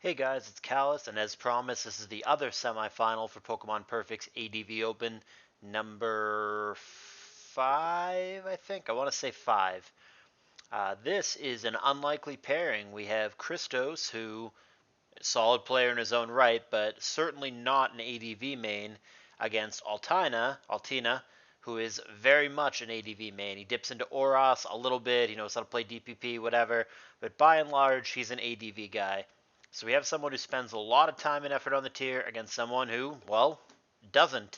Hey guys, it's Callus, and as promised, this is the other semifinal for Pokemon Perfect's ADV Open, number 5, I think. I want to say 5. This is an unlikely pairing. We have Christos, who solid player in his own right, but certainly not an ADV main, against Altina, who is very much an ADV main. He dips into Oros a little bit, he knows how to play DPP, whatever, but by and large, he's an ADV guy. So we have someone who spends a lot of time and effort on the tier against someone who, well, doesn't.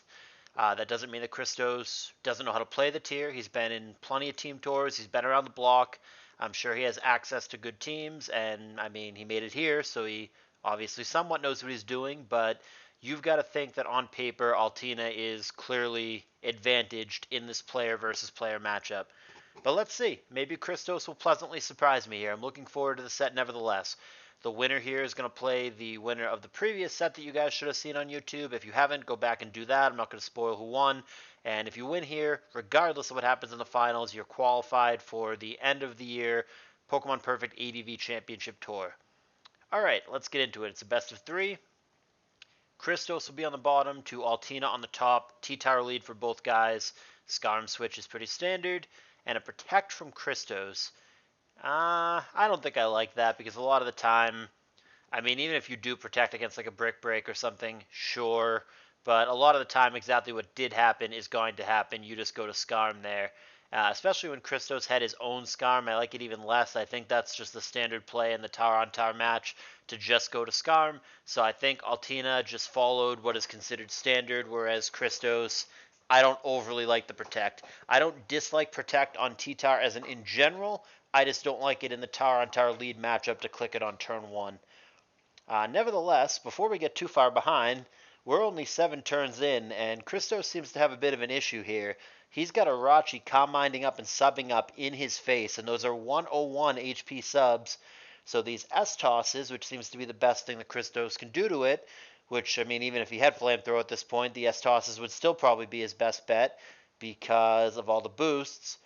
That doesn't mean that Christos doesn't know how to play the tier. He's been in plenty of team tours. He's been around the block. I'm sure he has access to good teams, and I mean, he made it here, so he obviously somewhat knows what he's doing. But you've got to think that on paper, Altina is clearly advantaged in this player versus player matchup. But let's see. Maybe Christos will pleasantly surprise me here. I'm looking forward to the set nevertheless. The winner here is going to play the winner of the previous set that you guys should have seen on YouTube. If you haven't, go back and do that. I'm not going to spoil who won. And if you win here, regardless of what happens in the finals, you're qualified for the end of the year Pokemon Perfect ADV Championship Tour. All right, let's get into it. It's a best of 3. Christos will be on the bottom to Altina on the top. T-Tower lead for both guys. Scarm switch is pretty standard. And a Protect from Christos. I don't think I like that because a lot of the time, I mean, even if you do protect against like a Brick Break or something, sure. But a lot of the time, exactly what did happen is going to happen. You just go to Scarm there. Especially when Christos had his own Scarm, I like it even less. I think that's just the standard play in the Tower on Tower match to just go to Scarm. So I think Altina just followed what is considered standard, whereas Christos, I don't overly like the Protect. I don't dislike Protect on T-Tower as an in general. I just don't like it in the Tower on Tower lead matchup to click it on turn 1. Nevertheless, before we get too far behind, we're only 7 turns in, and Christos seems to have a bit of an issue here. He's got a Rachi Calm-Minding up and subbing up in his face, and those are 101 HP subs. So these S-tosses, which seems to be the best thing that Christos can do to it, which, I mean, even if he had Flamethrower at this point, the S-tosses would still probably be his best bet because of all the boosts.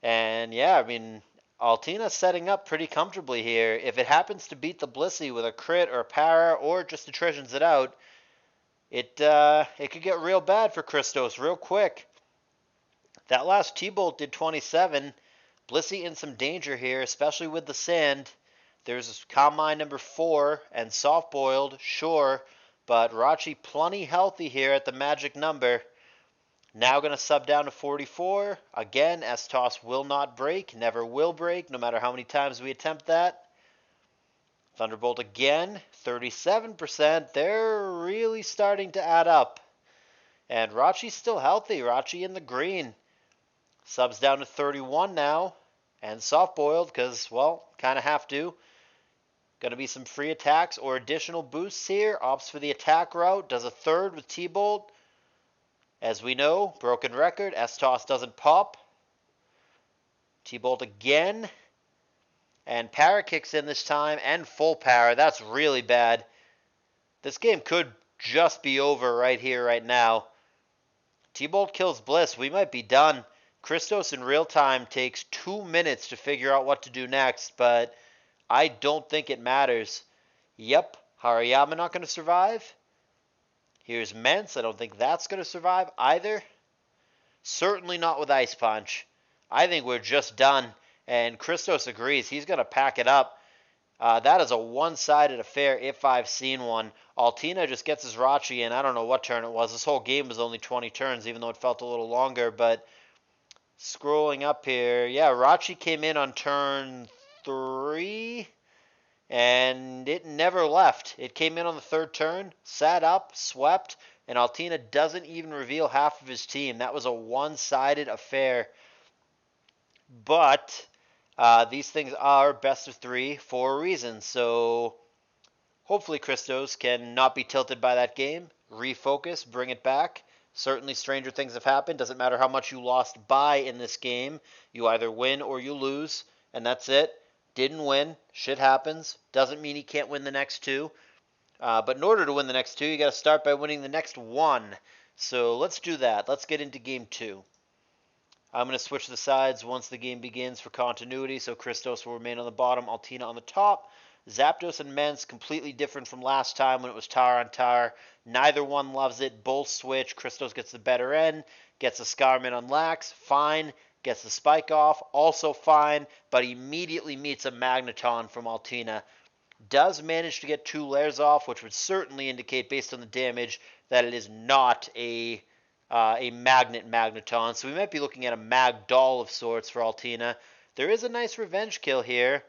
And yeah, I mean, Altina's setting up pretty comfortably here. If it happens to beat the Blissey with a crit or a para or just attritions it out, it could get real bad for Christos real quick. That last T-Bolt did 27. Blissey in some danger here, especially with the sand. There's Calm Mind number 4 and Soft Boiled, sure, but Rachi plenty healthy here at the magic number. Now going to sub down to 44. Again, S-Toss will not break, never will break, no matter how many times we attempt that. Thunderbolt again, 37%. They're really starting to add up. And Rachi's still healthy. Rachi in the green. Subs down to 31 now. And soft boiled because, well, kind of have to. Going to be some free attacks or additional boosts here. Opts for the attack route. Does a third with T-Bolt. As we know, broken record, S-Toss doesn't pop. T-Bolt again. And Para kicks in this time, and full Para. That's really bad. This game could just be over right here, right now. T-Bolt kills Bliss. We might be done. Christos in real time takes 2 minutes to figure out what to do next, but I don't think it matters. Yep, Hariyama not going to survive. Here's Mence. I don't think that's going to survive either. Certainly not with Ice Punch. I think we're just done. And Christos agrees. He's going to pack it up. That is a one-sided affair if I've seen one. Altina just gets his Rachi in. I don't know what turn it was. This whole game was only 20 turns, even though it felt a little longer. But scrolling up here, yeah, Rachi came in on turn 3. And it never left. It came in on the 3rd turn, sat up, swept, and Altina doesn't even reveal half of his team. That was a one-sided affair. But these things are best of 3 for a reason. So hopefully Christos can not be tilted by that game, refocus, bring it back. Certainly stranger things have happened. Doesn't matter how much you lost by in this game. You either win or you lose, and that's it. Didn't win. Shit happens. Doesn't mean he can't win the next 2. But in order to win the next 2, you got to start by winning the next 1. So let's do that. Let's get into game 2. I'm going to switch the sides once the game begins for continuity. So Christos will remain on the bottom, Altina on the top. Zapdos and Mence, completely different from last time when it was tar on tar. Neither one loves it. Both switch. Christos gets the better end, gets a Scarman on Lax, fine. Gets the spike off, also fine, but immediately meets a Magneton from Altina. Does manage to get 2 layers off, which would certainly indicate, based on the damage, that it is not a magnet Magneton. So we might be looking at a Magdoll of sorts for Altina. There is a nice revenge kill here,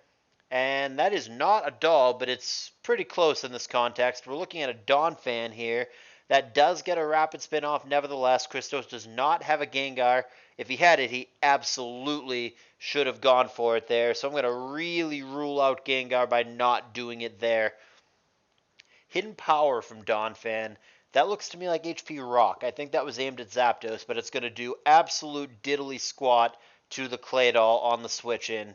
and that is not a doll, but it's pretty close in this context. We're looking at a Donphan here. That does get a rapid spin off. Nevertheless, Christos does not have a Gengar. If he had it, he absolutely should have gone for it there. So I'm going to really rule out Gengar by not doing it there. Hidden Power from Donphan. That looks to me like HP Rock. I think that was aimed at Zapdos, but it's going to do absolute diddly squat to the Claydol on the switch in.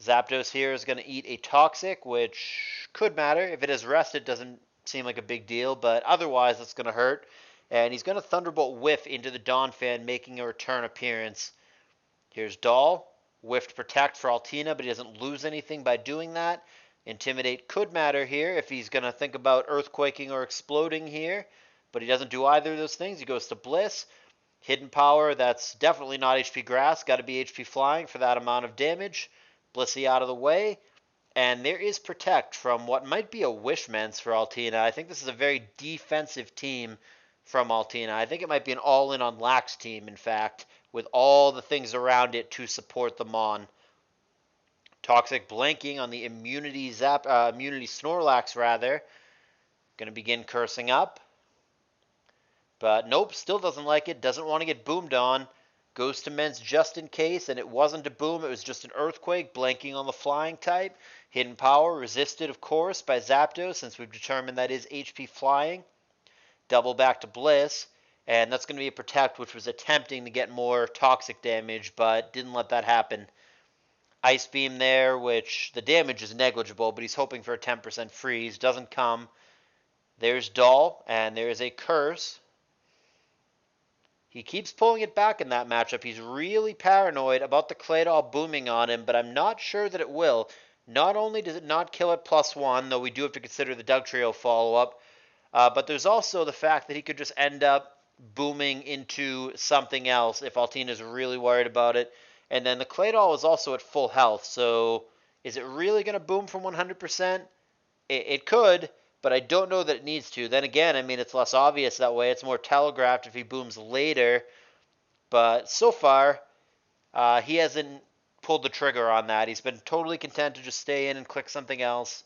Zapdos here is going to eat a Toxic, which could matter. If it has Rest, it doesn't seem like a big deal, but otherwise it's going to hurt. And he's going to Thunderbolt Whiff into the Donphan, making a return appearance. Here's Doll. Whiffed Protect for Altina, but he doesn't lose anything by doing that. Intimidate could matter here if he's going to think about Earthquaking or Exploding here, but he doesn't do either of those things. He goes to Bliss. Hidden Power, that's definitely not HP Grass. Got to be HP Flying for that amount of damage. Blissey out of the way. And there is Protect from what might be a Wishmance for Altina. I think this is a very defensive team from Altina. I think it might be an all-in on Lax team, in fact, with all the things around it to support them on. Toxic blanking on the immunity Snorlax, rather. Going to begin cursing up. But nope, still doesn't like it. Doesn't want to get boomed on. Goes to Mence just in case, and it wasn't a boom. It was just an Earthquake, blanking on the flying type. Hidden Power, resisted, of course, by Zapdos, since we've determined that is HP Flying. Double back to Bliss, and that's going to be a Protect, which was attempting to get more Toxic damage, but didn't let that happen. Ice Beam there, which the damage is negligible, but he's hoping for a 10% freeze. Doesn't come. There's Doll, and there is a Curse. He keeps pulling it back in that matchup. He's really paranoid about the Claydol booming on him, but I'm not sure that it will. Not only does it not kill at +1, though we do have to consider the Dugtrio follow-up, but there's also the fact that he could just end up booming into something else if Altina's really worried about it. And then the Claydol is also at full health, so is it really going to boom from 100%? It could, but I don't know that it needs to. Then again, I mean, it's less obvious that way. It's more telegraphed if he booms later. But so far, he hasn't pulled the trigger on that. He's been totally content to just stay in and click something else.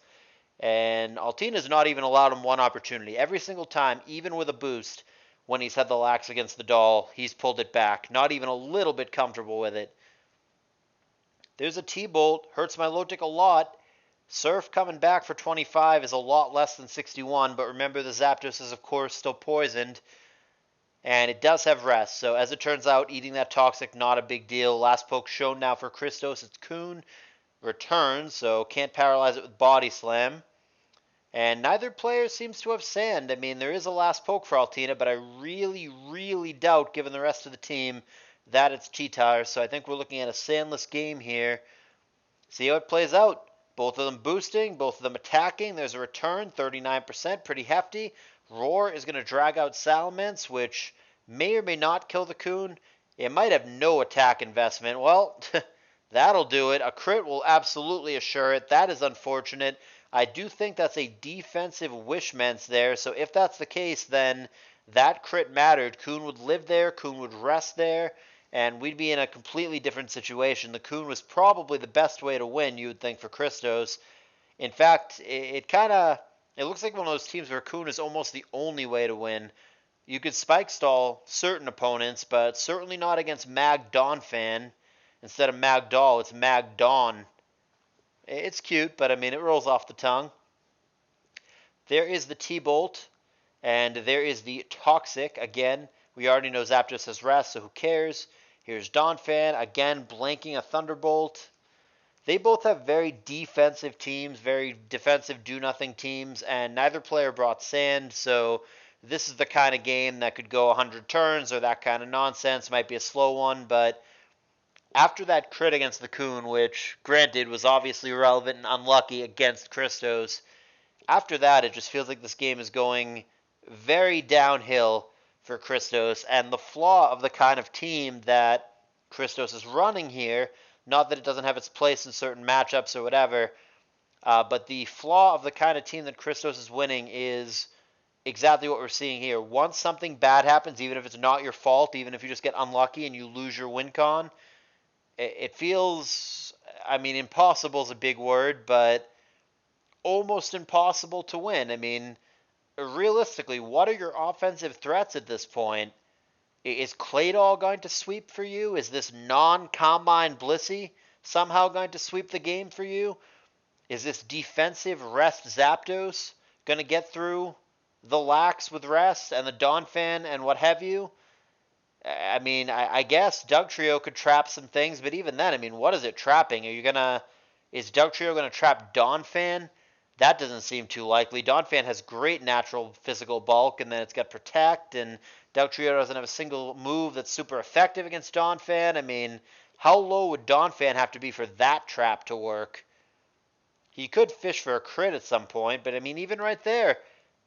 And Altina's not even allowed him one opportunity. Every single time, even with a boost, when he's had the Lax against the Doll, he's pulled it back. Not even a little bit comfortable with it. There's a T-Bolt. Hurts my Lotic a lot. Surf coming back for 25 is a lot less than 61, but remember the Zapdos is, of course, still poisoned. And it does have Rest, so as it turns out, eating that Toxic, not a big deal. Last poke shown now for Christos. It's Coon. Returns, so can't paralyze it with Body Slam. And neither player seems to have Sand. I mean, there is a last poke for Altina, but I really, really doubt, given the rest of the team, that it's Cheetar. So I think we're looking at a sandless game here. See how it plays out. Both of them boosting, both of them attacking. There's a return, 39%, pretty hefty. Roar is going to drag out Salamence, which may or may not kill the Coon. It might have no attack investment. Well, that'll do it. A crit will absolutely assure it. That is unfortunate. I do think that's a defensive Wishmance there, so if that's the case, then that crit mattered. Coon would live there, Coon would rest there, and we'd be in a completely different situation. The Coon was probably the best way to win, you would think, for Christos. In fact, it looks like one of those teams where Coon is almost the only way to win. You could spike stall certain opponents, but certainly not against Mag Donphan. Instead of Magdoll, it's Magdon. It's cute, but I mean, it rolls off the tongue. There is the T-Bolt, and there is the Toxic. Again, we already know Zapdos has Rest, so who cares? Here's Donphan, again, blanking a Thunderbolt. They both have very defensive teams, very defensive do-nothing teams, and neither player brought Sand, so this is the kind of game that could go 100 turns or that kind of nonsense. Might be a slow one, but after that crit against the Coon, which, granted, was obviously relevant and unlucky against Christos, after that, it just feels like this game is going very downhill for Christos, and the flaw of the kind of team that Christos is running here, not that it doesn't have its place in certain matchups or whatever, but the flaw of the kind of team that Christos is winning is exactly what we're seeing here. Once something bad happens, even if it's not your fault, even if you just get unlucky and you lose your win con, it feels, I mean, impossible is a big word, but almost impossible to win. I mean, realistically, what are your offensive threats at this point? Is Claydol going to sweep for you? Is this non-combine Blissey somehow going to sweep the game for you? Is this defensive rest Zapdos going to get through the lax with rest and the Donphan and what have you? I mean, I guess Dugtrio could trap some things, but even then, I mean, what is it trapping? Is Dugtrio gonna trap Donphan? That doesn't seem too likely. Donphan has great natural physical bulk, and then it's got Protect, and Dugtrio doesn't have a single move that's super effective against Donphan. I mean, how low would Donphan have to be for that trap to work? He could fish for a crit at some point, but I mean, even right there,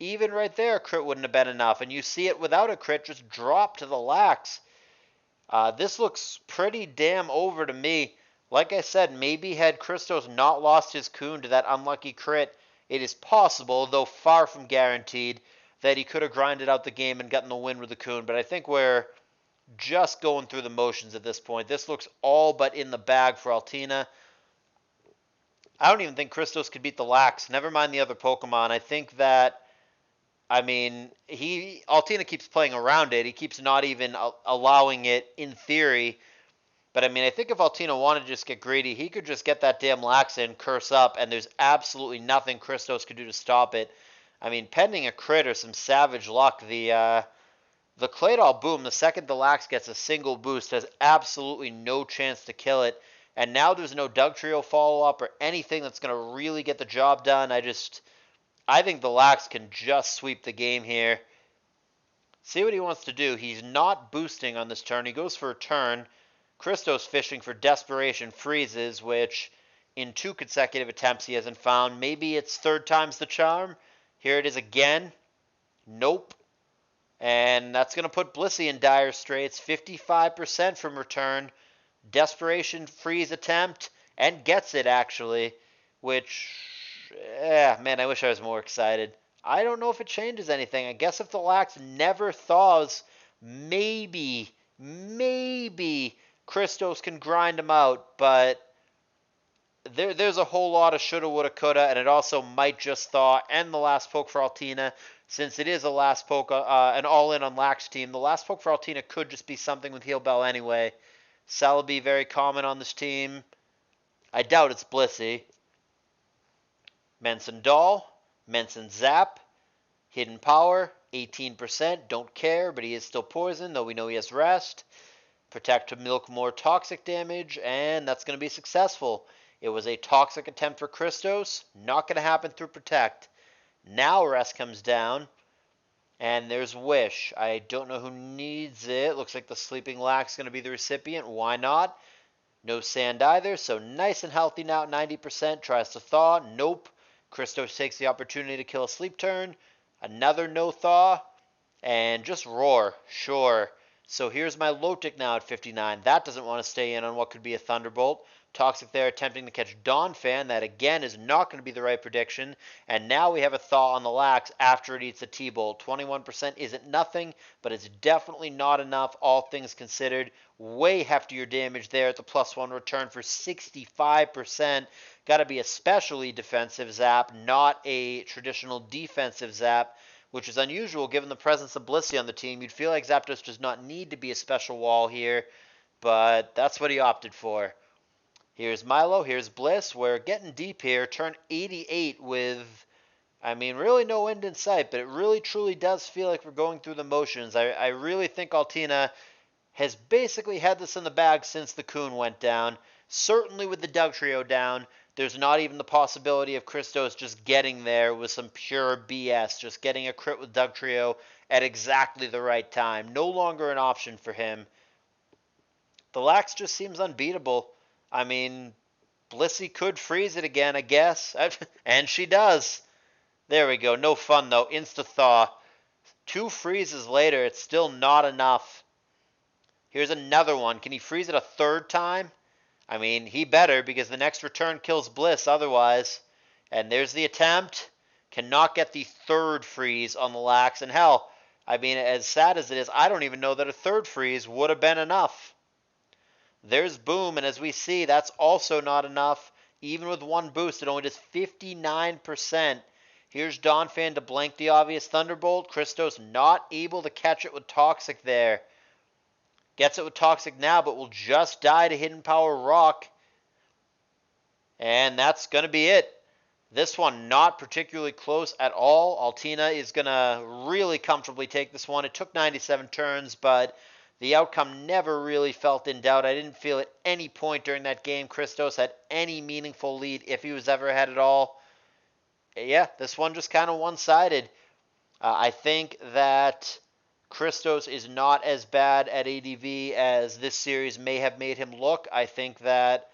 a crit wouldn't have been enough. And you see it without a crit just drop to the lax. This looks pretty damn over to me. Like I said, maybe had Christos not lost his Coon to that unlucky crit, it is possible, though far from guaranteed, that he could have grinded out the game and gotten the win with the Coon. But I think we're just going through the motions at this point. This looks all but in the bag for Altina. I don't even think Christos could beat the Lax. Never mind the other Pokemon. I think that, I mean, Altina keeps playing around it. He keeps not even allowing it in theory. But I mean, I think if Altina wanted to just get greedy, he could just get that damn Lax in, curse up, and there's absolutely nothing Christos could do to stop it. I mean, pending a crit or some savage luck, the Claydol Boom, the second the Lax gets a single boost, has absolutely no chance to kill it. And now there's no Dugtrio follow-up or anything that's going to really get the job done. I think the Lax can just sweep the game here. See what he wants to do. He's not boosting on this turn. He goes for a turn. Christos fishing for Desperation freezes, which in 2 consecutive attempts he hasn't found. Maybe it's third time's the charm. Here it is again. Nope. And that's going to put Blissey in dire straits. 55% from return. Desperation freeze attempt, and gets it, actually, which, man, I wish I was more excited. I don't know if it changes anything. I guess if the Lax never thaws, maybe Christos can grind him out, but there's a whole lot of shoulda, woulda, coulda, and it also might just thaw, and the last poke for Altina, since it is a last poke, an all-in on Lax team, the last poke for Altina could just be something with Heal Bell anyway. Celebi very common on this team. I doubt it's Blissey. Menson Doll, Menson Zap, Hidden Power, 18%. Don't care, but he is still poison, though we know he has rest. Protect to milk more toxic damage, and that's going to be successful. It was a toxic attempt for Christos. Not going to happen through Protect. Now rest comes down. And there's Wish. I don't know who needs it. Looks like the Sleeping Lax is going to be the recipient. Why not? No Sand either, so nice and healthy now at 90%. Tries to Thaw. Nope. Christos takes the opportunity to kill a Sleep Turn. Another no Thaw. And just Roar. Sure. So here's my Lotic now at 59. That doesn't want to stay in on what could be a Thunderbolt. Toxic there attempting to catch Donphan. That again is not going to be the right prediction. And now we have a Thaw on the Lax after it eats a T-Bolt. 21% isn't nothing, but it's definitely not enough, all things considered. Way heftier damage there at the +1 return for 65%. Got to be a specially defensive Zap, not a traditional defensive Zap, which is unusual given the presence of Blissey on the team. You'd feel like Zapdos does not need to be a special wall here, but that's what he opted for. Here's Milo, here's Bliss. We're getting deep here. Turn 88 with, I mean, really no end in sight, but it really truly does feel like we're going through the motions. I really think Altina has basically had this in the bag since the Coon went down. Certainly with the Dugtrio down, there's not even the possibility of Christos just getting there with some pure BS, just getting a crit with Dugtrio at exactly the right time. No longer an option for him. The Lax just seems unbeatable. I mean, Blissey could freeze it again, I guess. And she does. There we go. No fun, though. Insta-thaw. 2 freezes later, it's still not enough. Here's another one. Can he freeze it a 3rd time? I mean, he better, because the next return kills Bliss otherwise. And there's the attempt. Cannot get the 3rd freeze on the Lax. And hell, I mean, as sad as it is, I don't even know that a 3rd freeze would have been enough. There's Boom, and as we see, that's also not enough. Even with 1 boost, it only does 59%. Here's Donphan to blank the obvious Thunderbolt. Christos not able to catch it with Toxic there. Gets it with Toxic now, but will just die to Hidden Power Rock. And that's going to be it. This one not particularly close at all. Altina is going to really comfortably take this one. It took 97 turns, but the outcome never really felt in doubt. I didn't feel at any point during that game Christos had any meaningful lead, if he was ever had at all. Yeah, this one just kind of one-sided. I think that Christos is not as bad at ADV as this series may have made him look. I think that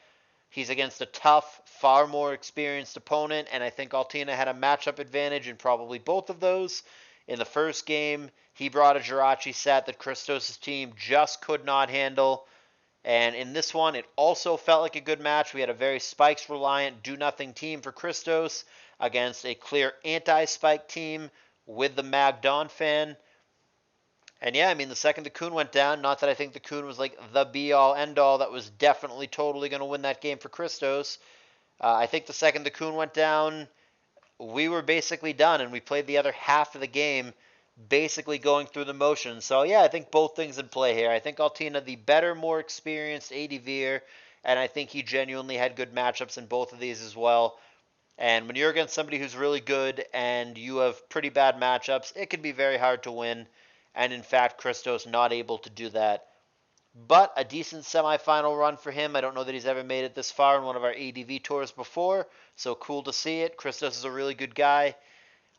he's against a tough, far more experienced opponent, and I think Altina had a matchup advantage in probably both of those. In the first game, he brought a Jirachi set that Christos' team just could not handle. And in this one, it also felt like a good match. We had a very spikes-reliant, do-nothing team for Christos against a clear anti-spike team with the Mag Donphan. And yeah, I mean, the second the Coon went down, not that I think the Coon was like the be-all, end-all, that was definitely totally going to win that game for Christos. I think the second the Coon went down, we were basically done, and we played the other half of the game basically going through the motions. So yeah, I think both things in play here. I think Altina, the better, more experienced ADVer, and I think he genuinely had good matchups in both of these as well. And when you're against somebody who's really good and you have pretty bad matchups, it can be very hard to win. And in fact, Christos not able to do that. But a decent semifinal run for him. I don't know that he's ever made it this far in one of our ADV tours before, so cool to see it. Christos is a really good guy.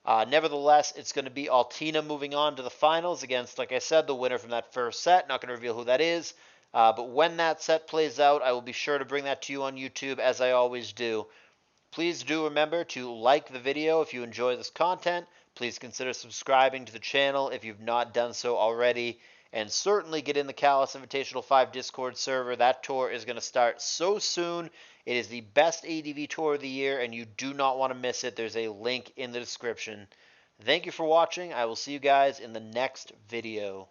Nevertheless, it's going to be Altina moving on to the finals against, like I said, the winner from that first set. Not going to reveal who that is. But when that set plays out, I will be sure to bring that to you on YouTube, as I always do. Please do remember to like the video if you enjoy this content. Please consider subscribing to the channel if you've not done so already. And certainly get in the Callus Invitational 5 Discord server. That tour is going to start so soon. It is the best ADV tour of the year, and you do not want to miss it. There's a link in the description. Thank you for watching. I will see you guys in the next video.